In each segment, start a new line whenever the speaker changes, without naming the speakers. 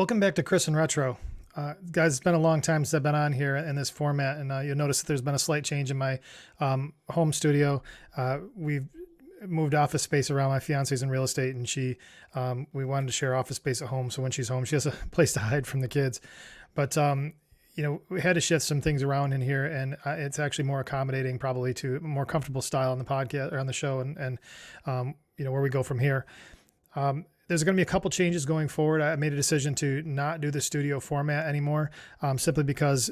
Welcome back to Chris and Retro. Guys, it's been a long time since I've been on here in this format, and you'll notice that there's been a slight change in my home studio. We've moved office space around. My fiance's in real estate, and we wanted to share office space at home, so when she's home, she has a place to hide from the kids. But we had to shift some things around in here, and it's actually more accommodating, probably to a more comfortable style on the podcast or on the show, and where we go from here. There's going to be a couple changes going forward. I made a decision to not do the studio format anymore, simply because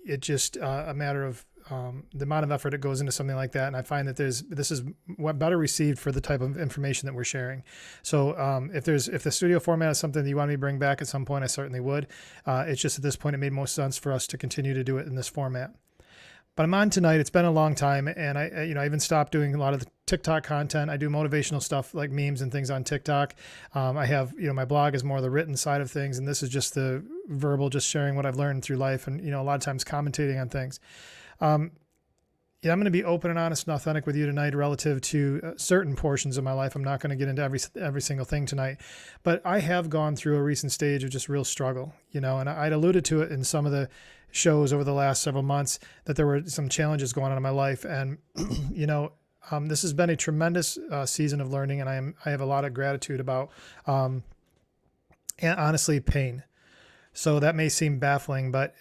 it's just a matter of the amount of effort it goes into something like that. And I find that this is what better received for the type of information that we're sharing. So if the studio format is something that you want me to bring back at some point, I certainly would. It's just at this point, it made most sense for us to continue to do it in this format. But I'm on tonight. It's been a long time, and I even stopped doing a lot of the TikTok content. I do motivational stuff like memes and things on TikTok. I have, my blog is more the written side of things, and this is just the verbal, just sharing what I've learned through life, and a lot of times commentating on things. I'm going to be open and honest and authentic with you tonight relative to certain portions of my life. I'm not going to get into every single thing tonight, but I have gone through a recent stage of just real struggle, and I'd alluded to it in some of the shows over the last several months that there were some challenges going on in my life. And, this has been a tremendous season of learning, and I have a lot of gratitude about, and honestly, pain. So that may seem baffling, but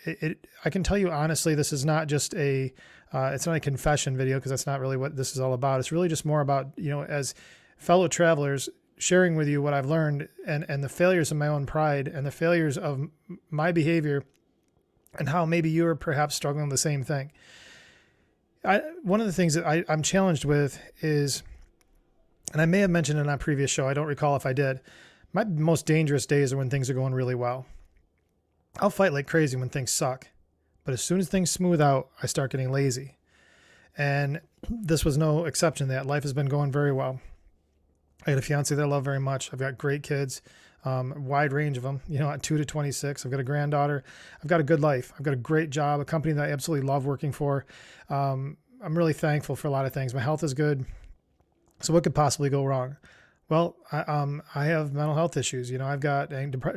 I can tell you honestly, this is not just it's not a confession video, because that's not really what this is all about. It's really just more about, as fellow travelers, sharing with you what I've learned and the failures of my own pride and the failures of my behavior, and how maybe you're perhaps struggling with the same thing. One of the things that I'm challenged with is, and I may have mentioned it on a previous show, I don't recall if I did, my most dangerous days are when things are going really well. I'll fight like crazy when things suck, but as soon as things smooth out, I start getting lazy. And this was no exception to that. Life has been going very well. I got a fiance that I love very much. I've got great kids, wide range of them, at 2 to 26. I've got a granddaughter. I've got a good life. I've got a great job, a company that I absolutely love working for. I'm really thankful for a lot of things. My health is good. So what could possibly go wrong? Well, I have mental health issues. I've got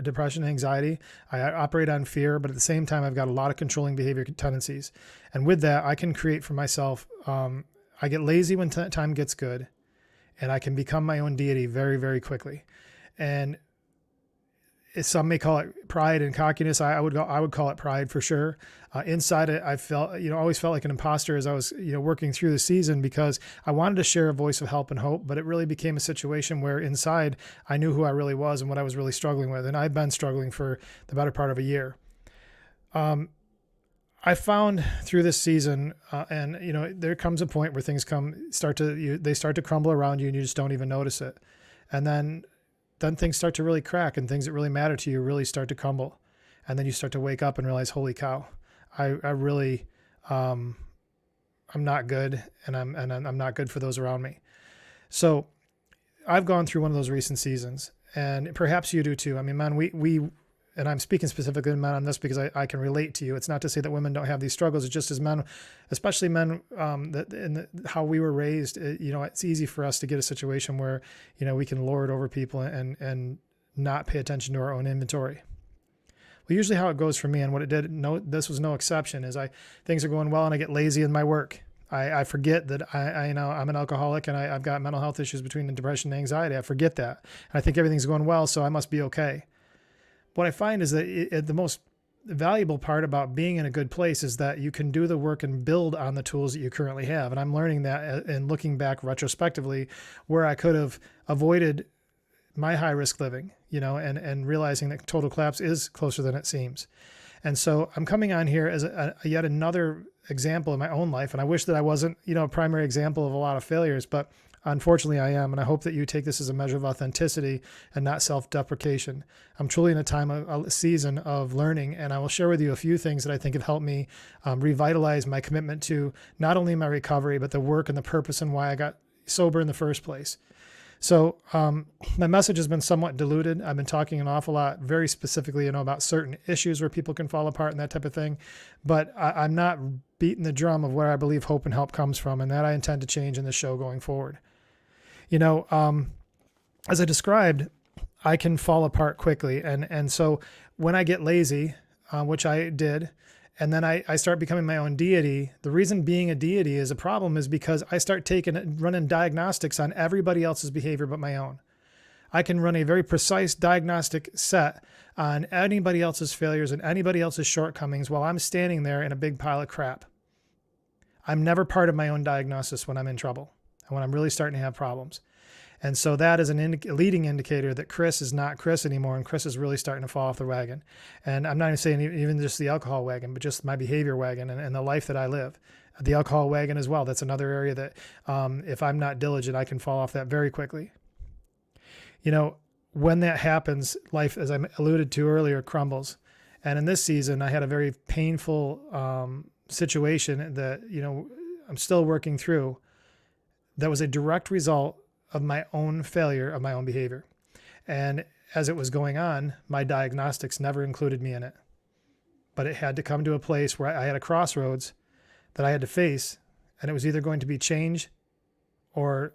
depression, anxiety. I operate on fear, but at the same time, I've got a lot of controlling behavior tendencies. And with that, I can create for myself. I get lazy when time gets good, and I can become my own deity very, very quickly. And some may call it pride and cockiness. I would call it pride for sure. Inside it, I felt, always felt like an imposter as I was, working through the season, because I wanted to share a voice of help and hope, but it really became a situation where inside I knew who I really was and what I was really struggling with. And I've been struggling for the better part of a year. I found through this season, there comes a point where things start to crumble around you, and you just don't even notice it. And then things start to really crack, and things that really matter to you really start to crumble. And then you start to wake up and realize, holy cow, I really, I'm not good, and I'm not good for those around me. So I've gone through one of those recent seasons, and perhaps you do too. I mean, man, we and I'm speaking specifically to men on this because I can relate to you. It's not to say that women don't have these struggles. It's just as men, especially men, how we were raised, it's easy for us to get a situation where, we can lord over people and not pay attention to our own inventory. Well, usually how it goes for me, and what it did, this was no exception, is things are going well and I get lazy in my work. I forget that I'm an alcoholic, and I've got mental health issues between depression and anxiety. I forget that. And I think everything's going well, so I must be okay. What I find is that the most valuable part about being in a good place is that you can do the work and build on the tools that you currently have. And I'm learning that and looking back retrospectively, where I could have avoided my high risk living, and realizing that total collapse is closer than it seems. And so I'm coming on here as yet another example in my own life. And I wish that I wasn't, a primary example of a lot of failures, but unfortunately I am. And I hope that you take this as a measure of authenticity and not self-deprecation. I'm truly in a season of learning, and I will share with you a few things that I think have helped me revitalize my commitment to not only my recovery, but the work and the purpose and why I got sober in the first place. So my message has been somewhat diluted. I've been talking an awful lot, very specifically, about certain issues where people can fall apart and that type of thing. But I'm not beating the drum of where I believe hope and help comes from, and that I intend to change in the show going forward. As I described, I can fall apart quickly. And so when I get lazy, which I did, and then I start becoming my own deity. The reason being a deity is a problem is because I start running diagnostics on everybody else's behavior but my own. I can run a very precise diagnostic set on anybody else's failures and anybody else's shortcomings while I'm standing there in a big pile of crap. I'm never part of my own diagnosis when I'm in trouble and when I'm really starting to have problems. And so that is a leading indicator that Chris is not Chris anymore, and Chris is really starting to fall off the wagon. And I'm not even saying even just the alcohol wagon, but just my behavior wagon and the life that I live. The alcohol wagon as well. That's another area that if I'm not diligent, I can fall off that very quickly. You know, when that happens, life, as I alluded to earlier, crumbles. And in this season, I had a very painful situation that, you know, I'm still working through. That was a direct result of my own failure of my own behavior. And as it was going on, my diagnostics never included me in it. But it had to come to a place where I had a crossroads that I had to face, and it was either going to be change or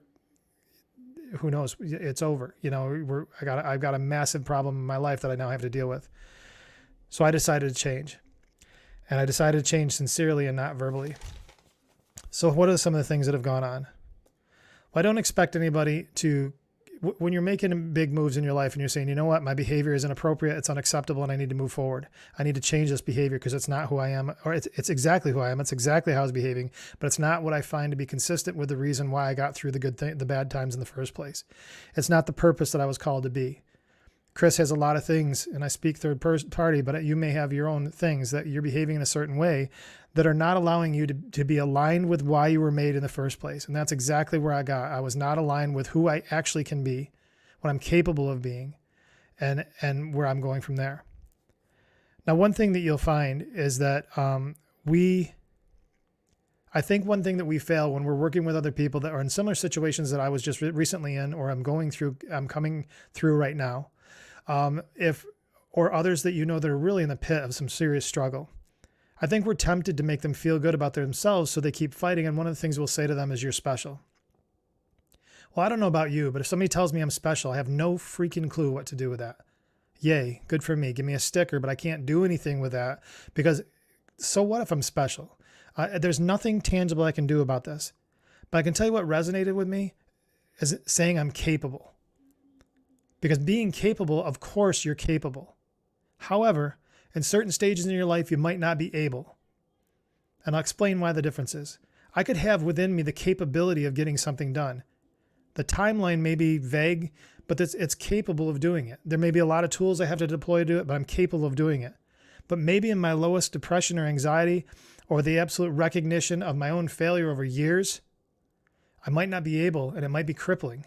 who knows, it's over. You know, I've got a massive problem in my life that I now have to deal with. So I decided to change. And I decided to change sincerely and not verbally. So what are some of the things that have gone on? Well, I don't expect anybody to, when you're making big moves in your life and you're saying, you know what, my behavior is inappropriate, it's unacceptable, and I need to move forward. I need to change this behavior because it's not who I am, or it's exactly who I am. It's exactly how I was behaving, but it's not what I find to be consistent with the reason why I got through the bad times in the first place. It's not the purpose that I was called to be. Chris has a lot of things, and I speak third party, but you may have your own things that you're behaving in a certain way that are not allowing you to be aligned with why you were made in the first place. And that's exactly where I got. I was not aligned with who I actually can be, what I'm capable of being, and where I'm going from there. Now, one thing that you'll find is that I think one thing that we fail when we're working with other people that are in similar situations that I was just recently in, or I'm coming through right now, or others that you know that are really in the pit of some serious struggle. I think we're tempted to make them feel good about themselves, so they keep fighting. And one of the things we'll say to them is, you're special. Well, I don't know about you, but if somebody tells me I'm special, I have no freaking clue what to do with that. Yay, good for me. Give me a sticker, but I can't do anything with that because so what if I'm special? There's nothing tangible I can do about this. But I can tell you what resonated with me is saying I'm capable. Because being capable, of course, you're capable. However, in certain stages in your life, you might not be able. And I'll explain why the difference is. I could have within me the capability of getting something done. The timeline may be vague, but it's capable of doing it. There may be a lot of tools I have to deploy to do it, but I'm capable of doing it. But maybe in my lowest depression or anxiety, or the absolute recognition of my own failure over years, I might not be able, and it might be crippling.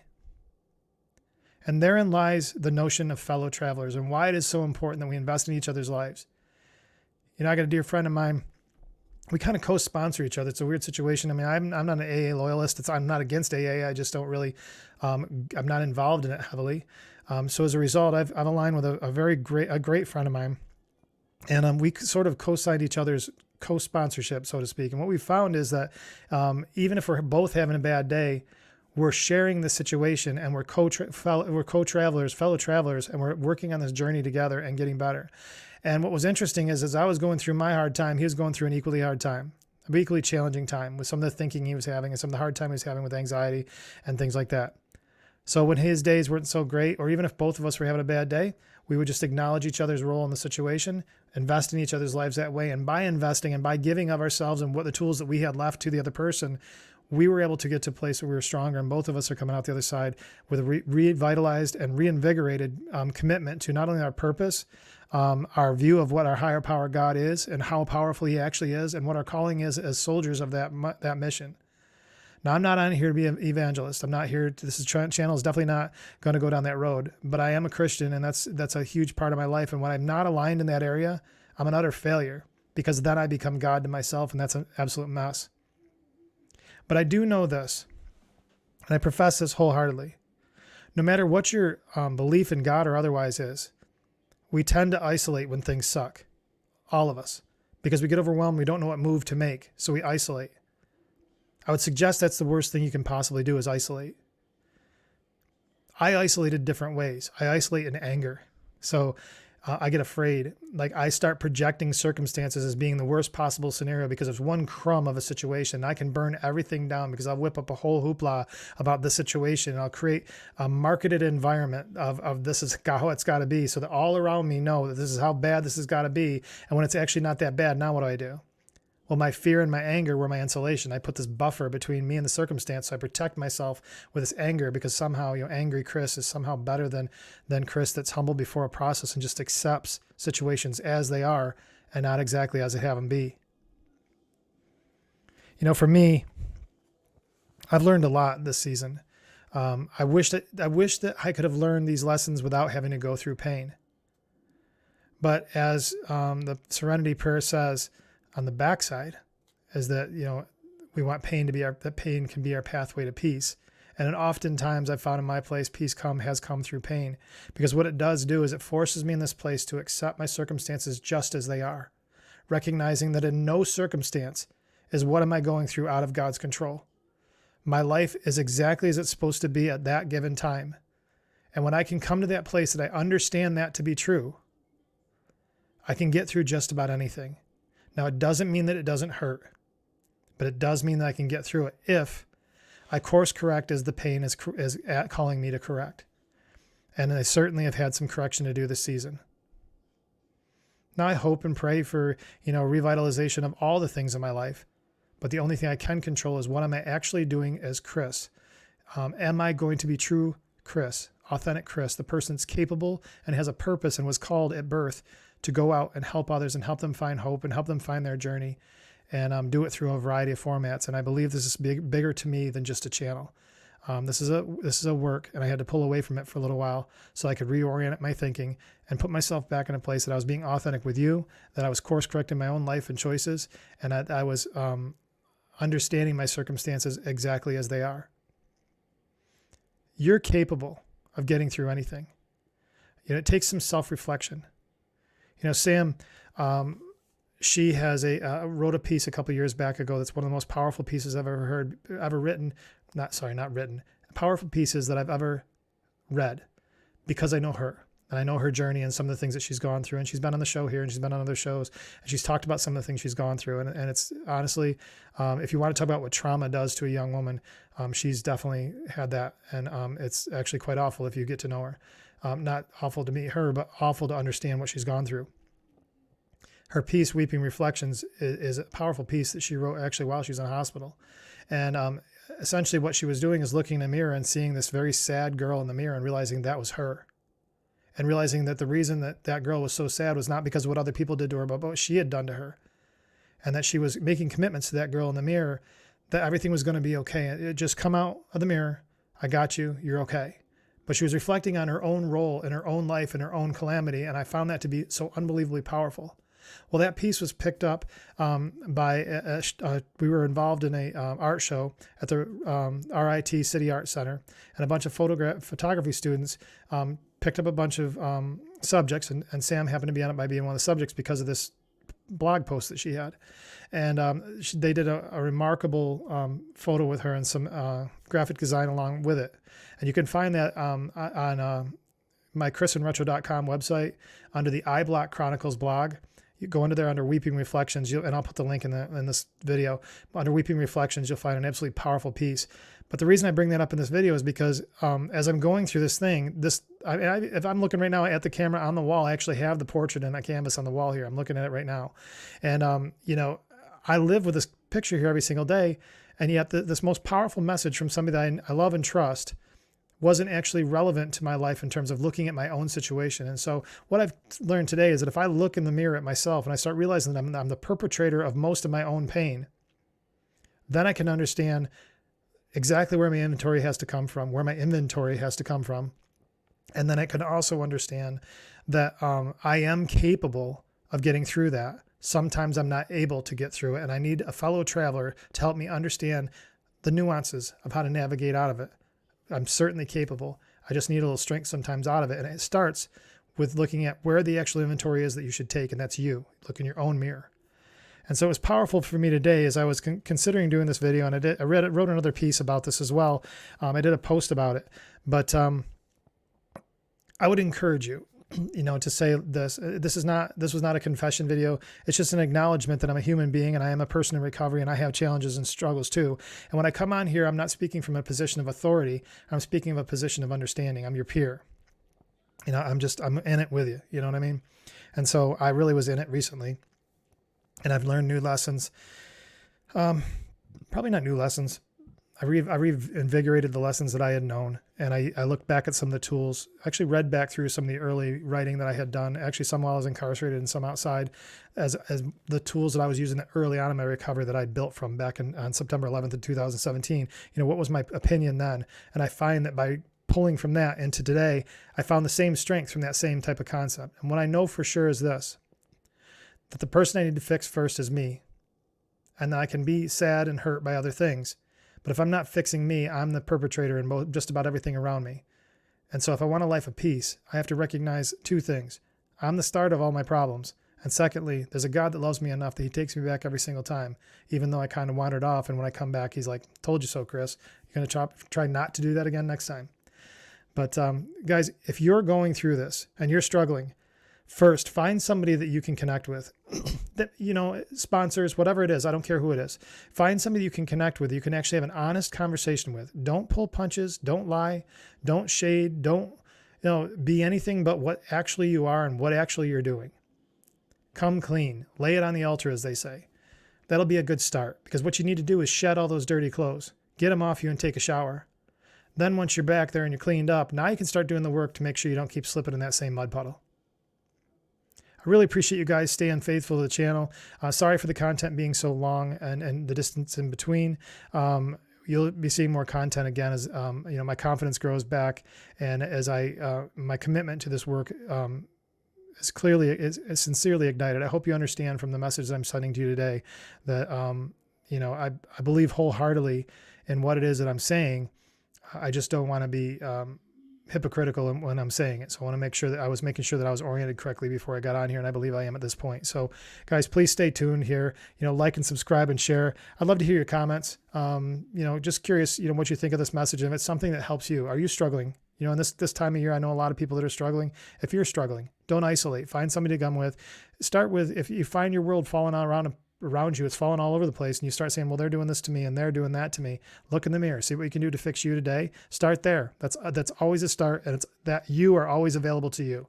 And therein lies the notion of fellow travelers and why it is so important that we invest in each other's lives. You know, I got a dear friend of mine. We kind of co-sponsor each other. It's a weird situation. I mean, I'm not an AA loyalist. I'm not against AA. I just don't really, I'm not involved in it heavily. So as a result, I've aligned with a great friend of mine. And we sort of co-signed each other's co-sponsorship, so to speak. And what we found is that even if we're both having a bad day, we're sharing the situation, and we're co-travelers, fellow travelers, and we're working on this journey together and getting better. And what was interesting is, as I was going through my hard time, he was going through an equally hard time, an equally challenging time with some of the thinking he was having and some of the hard time he was having with anxiety and things like that. So when his days weren't so great, or even if both of us were having a bad day, we would just acknowledge each other's role in the situation, invest in each other's lives that way. And by investing and by giving of ourselves and what the tools that we had left to the other person, we were able to get to a place where we were stronger, and both of us are coming out the other side with a revitalized and reinvigorated commitment to not only our purpose, our view of what our higher power God is and how powerful he actually is, and what our calling is as soldiers of that mission. Now, I'm not on here to be an evangelist. I'm not here to, channel is definitely not going to go down that road, but I am a Christian, and that's a huge part of my life. And when I'm not aligned in that area, I'm an utter failure, because then I become God to myself, and that's an absolute mess. But I do know this, and I profess this wholeheartedly. No matter what your belief in God or otherwise is, we tend to isolate when things suck. All of us. Because we get overwhelmed, we don't know what move to make, so we isolate. I would suggest that's the worst thing you can possibly do, is isolate. I isolated different ways. I isolate in anger. So I get afraid. Like I start projecting circumstances as being the worst possible scenario because it's one crumb of a situation. I can burn everything down because I'll whip up a whole hoopla about the situation. And I'll create a marketed environment of this is how it's got to be, so that all around me know that this is how bad this has got to be. And when it's actually not that bad, now what do? Well, my fear and my anger were my insulation. I put this buffer between me and the circumstance, so I protect myself with this anger because somehow, angry Chris is somehow better than Chris that's humble before a process and just accepts situations as they are and not exactly as they have them be. For me, I've learned a lot this season. I wish that I could have learned these lessons without having to go through pain. But as the Serenity Prayer says, on the backside is that, we want pain to be that pain can be our pathway to peace. And oftentimes I've found in my place, peace has come through pain, because what it does do is it forces me in this place to accept my circumstances just as they are, recognizing that in no circumstance is what am I going through out of God's control. My life is exactly as it's supposed to be at that given time. And when I can come to that place that I understand that to be true, I can get through just about anything. Now, it doesn't mean that it doesn't hurt, but it does mean that I can get through it if I course correct as the pain is calling me to correct. And I certainly have had some correction to do this season. Now, I hope and pray for, revitalization of all the things in my life. But the only thing I can control is what am I actually doing as Chris? Am I going to be true Chris, authentic Chris, the person that's capable and has a purpose and was called at birth to go out and help others and help them find hope and help them find their journey, and do it through a variety of formats. And I believe this is bigger to me than just a channel. This is a work, and I had to pull away from it for a little while so I could reorient my thinking and put myself back in a place that I was being authentic with you, that I was course correcting my own life and choices, and I was understanding my circumstances exactly as they are. You're capable of getting through anything. It takes some self-reflection. Sam, she has wrote a piece a couple of years back ago that's one of the most powerful pieces I've ever written. Powerful pieces that I've ever read, because I know her and I know her journey and some of the things that she's gone through. And she's been on the show here and she's been on other shows and she's talked about some of the things she's gone through. And it's honestly, if you want to talk about what trauma does to a young woman, she's definitely had that. And it's actually quite awful if you get to know her. Not awful to meet her, but awful to understand what she's gone through. Her piece, Weeping Reflections, is a powerful piece that she wrote actually while she was in a hospital. And essentially what she was doing is looking in the mirror and seeing this very sad girl in the mirror and realizing that was her. And realizing that the reason that girl was so sad was not because of what other people did to her, but what she had done to her. And that she was making commitments to that girl in the mirror that everything was going to be okay. It just come out of the mirror. I got you. You're okay. But she was reflecting on her own role in her own life and her own calamity. And I found that to be so unbelievably powerful. Well, that piece was picked up by, we were involved in a art show at the RIT City Art Center, and a bunch of photography students picked up a bunch of subjects, and Sam happened to be on it by being one of the subjects because of this blog post that she had. And they did a remarkable photo with her and some graphic design along with it. And you can find that on my chrisandretro.com website under the iBlock Chronicles blog. You go under there under Weeping Reflections, and I'll put the link in this video. Under Weeping Reflections, you'll find an absolutely powerful piece. But the reason I bring that up in this video is because as I'm going through this thing, if I'm looking right now at the camera on the wall, I actually have the portrait and a canvas on the wall here. I'm looking at it right now. And, I live with this picture here every single day. And yet this most powerful message from somebody that I love and trust wasn't actually relevant to my life in terms of looking at my own situation. And so what I've learned today is that if I look in the mirror at myself and I start realizing that I'm the perpetrator of most of my own pain, then I can understand exactly where my inventory has to come from, And then I can also understand that I am capable of getting through that. Sometimes I'm not able to get through it, and I need a fellow traveler to help me understand the nuances of how to navigate out of it. I'm certainly capable. I just need a little strength sometimes out of it. And it starts with looking at where the actual inventory is that you should take, and that's you. Look in your own mirror. And so it was powerful for me today as I was considering doing this video, and I wrote another piece about this as well. I did a post about it, but I would encourage you, to say this. This was not a confession video. It's just an acknowledgement that I'm a human being and I am a person in recovery and I have challenges and struggles too. And when I come on here, I'm not speaking from a position of authority. I'm speaking of a position of understanding. I'm your peer. I'm in it with you. You know what I mean? And so I really was in it recently, and I've learned new lessons. Probably not new lessons. I reinvigorated the lessons that I had known, and I looked back at some of the tools. I actually read back through some of the early writing that I had done, actually some while I was incarcerated and some outside, as the tools that I was using early on in my recovery that I built from back on September 11th of 2017. What was my opinion then? And I find that by pulling from that into today, I found the same strength from that same type of concept. And what I know for sure is this, that the person I need to fix first is me. And I can be sad and hurt by other things. But if I'm not fixing me, I'm the perpetrator in just about everything around me. And so if I want a life of peace, I have to recognize two things. I'm the start of all my problems. And secondly, there's a God that loves me enough that he takes me back every single time, even though I kind of wandered off. And when I come back, he's like, told you so, Chris. You're going to try not to do that again next time. But guys, if you're going through this and you're struggling, first, find somebody that you can connect with. That, sponsors, whatever it is, I don't care who it is. Find somebody you can connect with, you can actually have an honest conversation with. Don't pull punches, don't lie, don't shade, don't be anything but what actually you are and what actually you're doing. Come clean, lay it on the altar, as they say. That'll be a good start, because what you need to do is shed all those dirty clothes, get them off you and take a shower. Then once you're back there and you're cleaned up, now you can start doing the work to make sure you don't keep slipping in that same mud puddle. I really appreciate you guys staying faithful to the channel. Sorry for the content being so long and the distance in between. You'll be seeing more content again as my confidence grows back, and as my commitment to this work is sincerely ignited. I hope you understand from the message I'm sending to you today that I believe wholeheartedly in what it is that I'm saying. I just don't want to be hypocritical when I'm saying it. So I want to make sure that I was making sure that I was oriented correctly before I got on here, and I believe I am at this point. So guys, please stay tuned here, like and subscribe and share. I'd love to hear your comments. Just curious, what you think of this message, and if it's something that helps you. Are you struggling? In this time of year, I know a lot of people that are struggling. If you're struggling, don't isolate. Find somebody to come with. Start with, if you find your world falling around you, it's falling all over the place, and you start saying, well, they're doing this to me and they're doing that to me. Look in the mirror, see what you can do to fix you today. Start there. That's always a start, and it's that you are always available to you.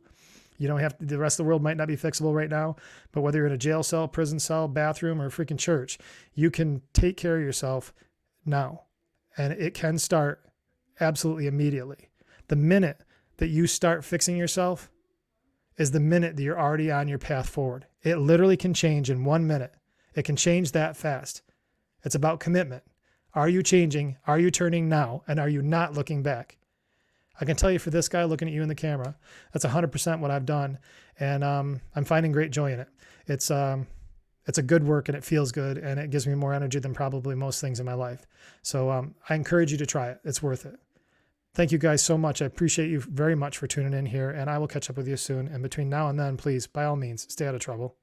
You don't have to, the rest of the world might not be fixable right now, but whether you're in a jail cell, prison cell, bathroom, or a freaking church, you can take care of yourself now, and it can start absolutely immediately. The minute that you start fixing yourself is the minute that you're already on your path forward. It literally can change in 1 minute. It can change that fast. It's about commitment. Are you changing? Are you turning now? And are you not looking back? I can tell you, for this guy looking at you in the camera, that's 100% what I've done. And I'm finding great joy in it. It's a good work, and it feels good, and it gives me more energy than probably most things in my life. So I encourage you to try it. It's worth it. Thank you guys so much. I appreciate you very much for tuning in here, and I will catch up with you soon. And between now and then, please, by all means, stay out of trouble.